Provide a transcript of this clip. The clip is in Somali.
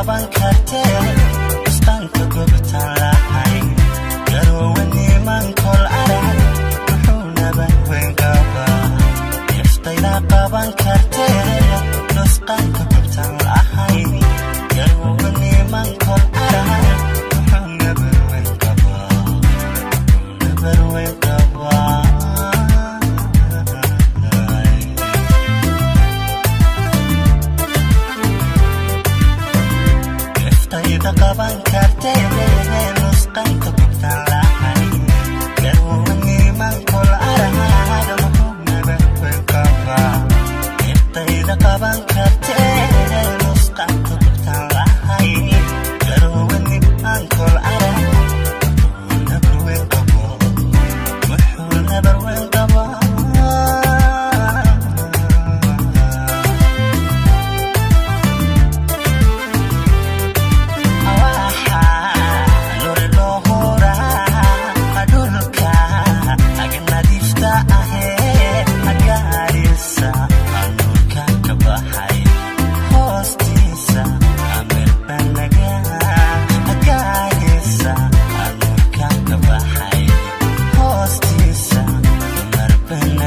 qaban kartee istaanka goobtaan lahayn garowani man kol arag wuxuu naban weyn qabaa iftayda qaban kartee istaanka goobtaan lahayn garowani man kol arag wuxuu naban weyn qabaa naban weyn qabaa qaban kartee nusqanka gubtaan lahayn garowani man kol arag wuxuu naban weyn qabaa iftayda qaban kartee nusqanka gubtaan lahayn garowani man kol arag wuxuu naban weyn qabaa wuxuu naban weyn qabaa But